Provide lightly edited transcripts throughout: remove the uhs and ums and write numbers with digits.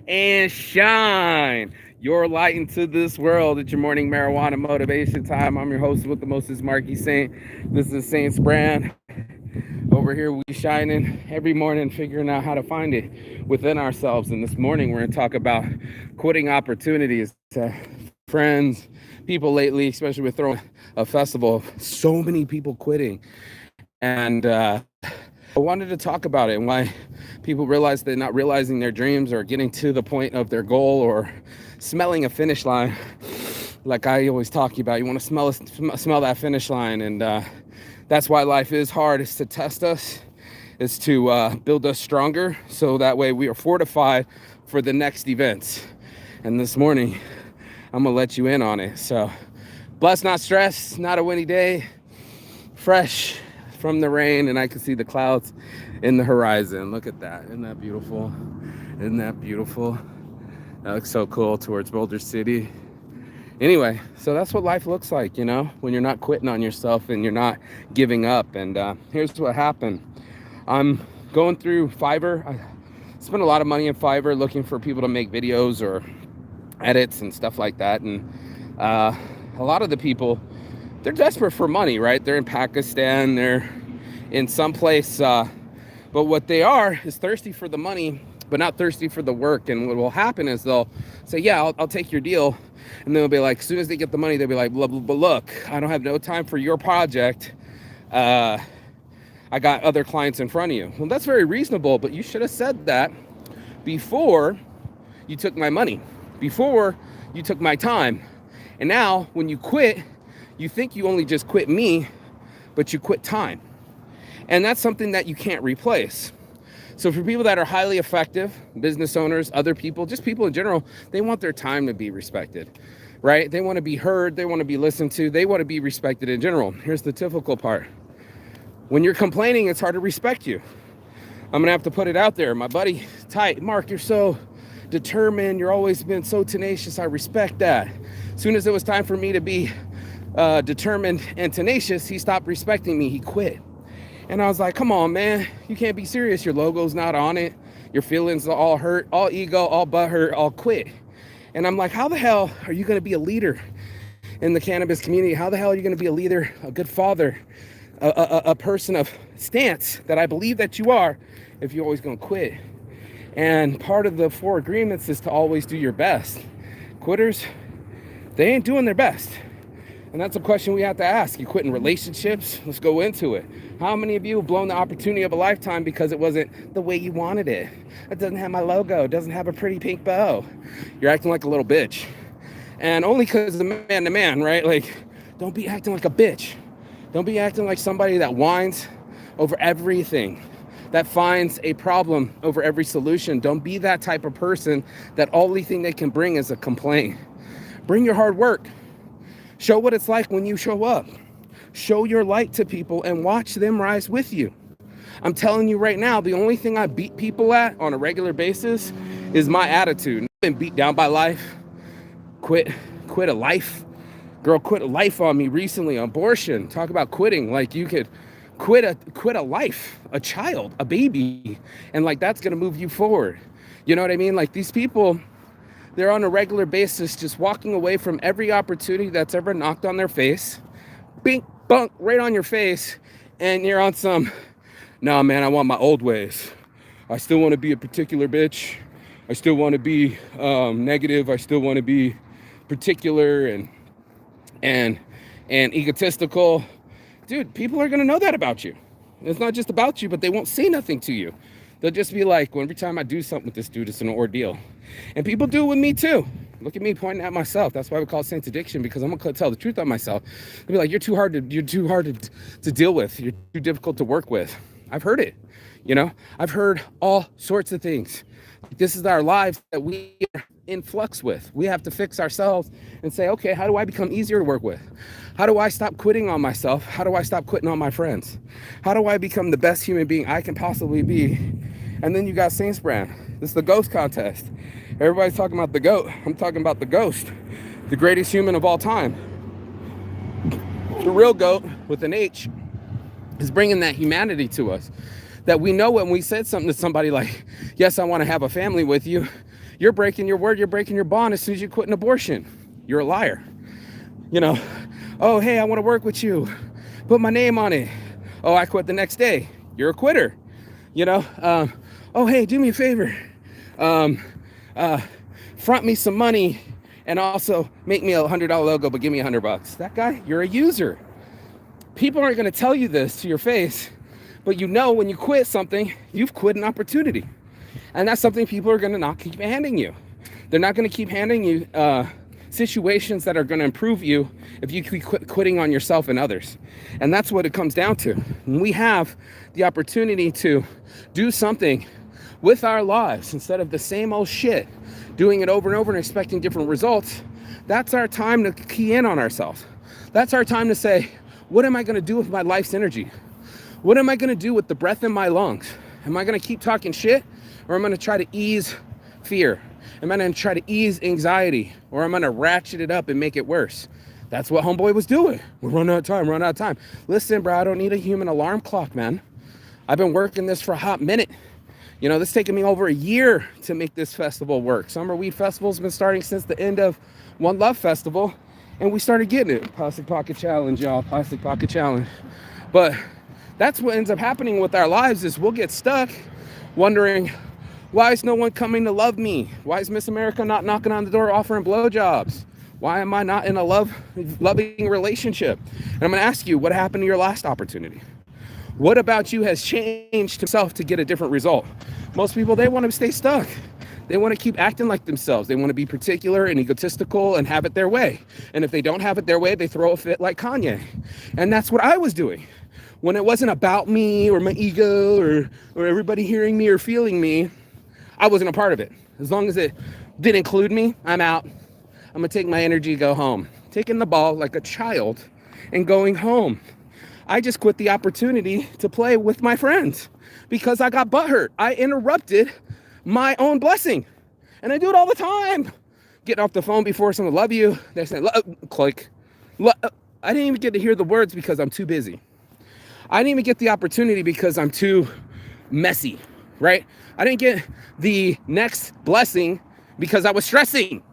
and shine your light into this world. It's your morning marijuana motivation time. I'm your host with the most, is Marky Saint. This is Saint's brand. Over here, we shining every morning, figuring out how to find it within ourselves. And this morning, we're going to talk about quitting opportunities. Friends, people lately, especially with throwing a festival, so many people quitting. And I wanted to talk about it and why people realize they're not realizing their dreams or getting to the point of their goal or smelling a finish line. Like I always talk about, you want to smell that finish line. And that's why life is hard, is to test us, is to build us stronger. So that way we are fortified for the next events. And this morning, I'm going to let you in on it. So blessed, not stressed, not a windy day, fresh from the rain, and I can see the clouds in the horizon. Look at that. Isn't that beautiful? Isn't that beautiful? That looks so cool towards Boulder City. Anyway, so that's what life looks like, you know, when you're not quitting on yourself and you're not giving up. And here's what happened. I'm going through Fiverr. I spent a lot of money in Fiverr looking for people to make videos or edits and stuff like that. And a lot of the people, they're desperate for money, right? They're in Pakistan, they're in some place, but what they are is thirsty for the money, but not thirsty for the work. And what will happen is they'll say, yeah, I'll take your deal. And they'll be like, as soon as they get the money, they'll be like, but look, I don't have no time for your project. I got other clients in front of you. Well, that's very reasonable, but you should have said that before you took my money, before you took my time. And now when you quit, you think you only just quit me, but you quit time. And that's something that you can't replace. So for people that are highly effective, business owners, other people, just people in general, they want their time to be respected, right? They want to be heard. They want to be listened to. They want to be respected in general. Here's the difficult part. When you're complaining, it's hard to respect you. I'm going to have to put it out there. My buddy, Tight, Mark, you're so determined. You're always been so tenacious. I respect that. As soon as it was time for me to be determined and tenacious, he stopped respecting me. He quit. And I was like, come on, man, you can't be serious. Your logo's not on it. Your feelings are all hurt, all ego, all butthurt, all quit. And I'm like, how the hell are you going to be a leader in the cannabis community? How the hell are you going to be a leader, a good father, a person of stance that I believe that you are, if you're always going to quit? And part of the 4 agreements is to always do your best. Quitters, they ain't doing their best. And that's a question we have to ask. You quit in relationships? Let's go into it. How many of you have blown the opportunity of a lifetime because it wasn't the way you wanted it? It doesn't have my logo. It doesn't have a pretty pink bow. You're acting like a little bitch. And only because of man to man, right? Like, don't be acting like a bitch. Don't be acting like somebody that whines over everything, that finds a problem over every solution. Don't be that type of person that only thing they can bring is a complaint. Bring your hard work. Show what it's like when you show up. Show your light to people and watch them rise with you. I'm telling you right now, the only thing I beat people at on a regular basis is my attitude. I've been beat down by life. Quit a life. Girl quit a life on me recently. Abortion. Talk about quitting. Like, you could quit a life, a child, a baby, and like that's gonna move you forward. You know what I mean? Like, these people, they're on a regular basis just walking away from every opportunity that's ever knocked on their face. Bink, bunk, right on your face. And you're on some, nah, man, I want my old ways. I still want to be a particular bitch. I still want to be negative. I still want to be particular and egotistical. Dude, people are going to know that about you. It's not just about you, but they won't say nothing to you. They'll just be like, well, every time I do something with this dude, it's an ordeal. And people do it with me too. Look at me pointing at myself. That's why we call it Saints Addiction, because I'm gonna tell the truth on myself. They'll be like, you're too hard to deal with. You're too difficult to work with. I've heard it. You know, I've heard all sorts of things. This is our lives that we are in flux with. We have to fix ourselves and say, okay, how do I become easier to work with? How do I stop quitting on myself? How do I stop quitting on my friends? How do I become the best human being I can possibly be? And then you got Saints Brand. This is the ghost contest. Everybody's talking about the GOAT. I'm talking about the ghost, the greatest human of all time. The real GOAT with an H is bringing that humanity to us. That we know when we said something to somebody like, yes, I want to have a family with you. You're breaking your word, you're breaking your bond as soon as you quit an abortion. You're a liar. You know, oh, hey, I want to work with you. Put my name on it. Oh, I quit the next day. You're a quitter. You know, oh, hey, do me a favor. Front me some money and also make me a $100 logo, but give me $100. That guy, you're a user. People aren't going to tell you this to your face, but you know when you quit something, you've quit an opportunity. And that's something people are going to not keep handing you. They're not going to keep handing you situations that are going to improve you if you keep quitting on yourself and others. And that's what it comes down to. When we have the opportunity to do something with our lives instead of the same old shit, doing it over and over and expecting different results, that's our time to key in on ourselves. That's our time to say, what am I going to do with my life's energy? What am I going to do with the breath in my lungs? Am I going to keep talking shit, or am I going to try to ease fear? Am I going to try to ease anxiety, or am I going to ratchet it up and make it worse? That's what homeboy was doing. We're running out of time. Listen, bro, I don't need a human alarm clock, man. I've been working this for a hot minute. You know, this is taking me over a year to make this festival work. Summer Weed Festival's been starting since the end of One Love Festival, and we started getting it. Plastic Pocket Challenge, y'all. Plastic Pocket Challenge. But that's what ends up happening with our lives is we'll get stuck wondering, why is no one coming to love me? Why is Miss America not knocking on the door offering blowjobs? Why am I not in a loving relationship? And I'm going to ask you, what happened to your last opportunity? What about you has changed himself to get a different result? Most people, they want to stay stuck. They want to keep acting like themselves. They want to be particular and egotistical and have it their way. And if they don't have it their way, they throw a fit like Kanye. And that's what I was doing. When it wasn't about me or my ego or everybody hearing me or feeling me, I wasn't a part of it. As long as it didn't include me, I'm out. I'm going to take my energy, go home. Taking the ball like a child and going home. I just quit the opportunity to play with my friends because I got butthurt. I interrupted my own blessing. And I do it all the time. Getting off the phone before someone love you. They say, click. I didn't even get to hear the words because I'm too busy. I didn't even get the opportunity because I'm too messy, right? I didn't get the next blessing because I was stressing.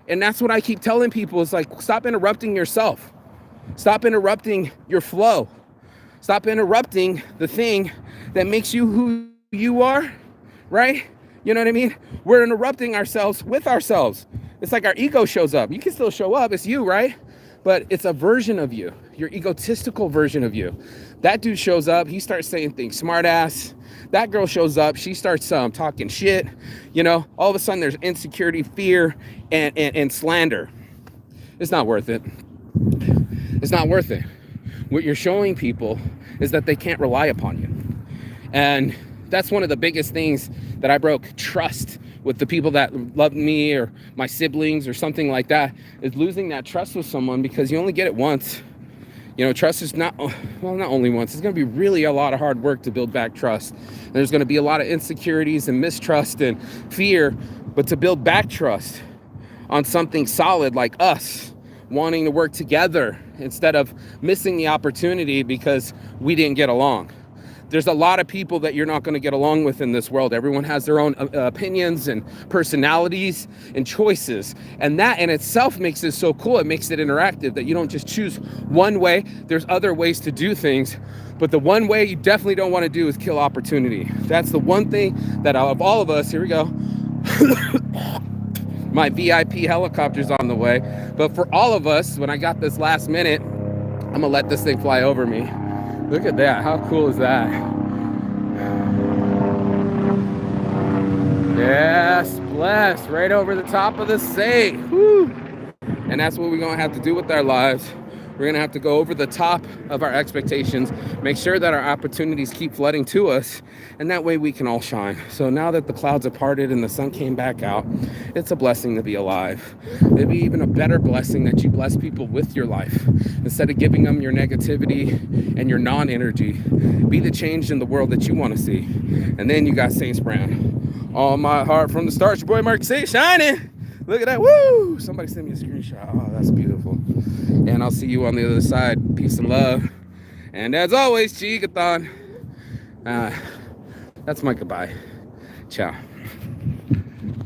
And that's what I keep telling people. It's like, stop interrupting yourself. Stop interrupting your flow. Stop interrupting the thing that makes you who you are, right? You know what I mean? We're interrupting ourselves with ourselves. It's like our ego shows up. You can still show up. It's you, right? But it's a version of you, your egotistical version of you. That dude shows up. He starts saying things, smart ass. That girl shows up. She starts talking shit. You know, all of a sudden there's insecurity, fear, and slander. It's not worth it. It's not worth it. What you're showing people is that they can't rely upon you. And that's one of the biggest things that I broke trust with the people that loved me or my siblings or something like that, is losing that trust with someone because you only get it once. You know, trust is not only once. It's going to be really a lot of hard work to build back trust. There's going to be a lot of insecurities and mistrust and fear, but to build back trust on something solid like us wanting to work together instead of missing the opportunity because we didn't get along. There's a lot of people that you're not going to get along with in this world. Everyone has their own opinions and personalities and choices. And that in itself makes it so cool. It makes it interactive that you don't just choose one way. There's other ways to do things. But the one way you definitely don't want to do is kill opportunity. That's the one thing that out of all of us, here we go. My VIP helicopter's on the way. But for all of us, when I got this last minute, I'm going to let this thing fly over me. Look at that. How cool is that? Yes, blessed. Right over the top of the safe. Woo. And that's what we're going to have to do with our lives. We're going to have to go over the top of our expectations, make sure that our opportunities keep flooding to us, and that way we can all shine. So now that the clouds have parted and the sun came back out, it's a blessing to be alive. It'd be even a better blessing that you bless people with your life. Instead of giving them your negativity and your non-energy, be the change in the world that you want to see. And then you got Saints Brand. All my heart from the start, your boy Marky Saint shining. Look at that. Woo! Somebody send me a screenshot. Oh, that's beautiful. And I'll see you on the other side. Peace and love. And as always, Chigathon. That's my goodbye. Ciao.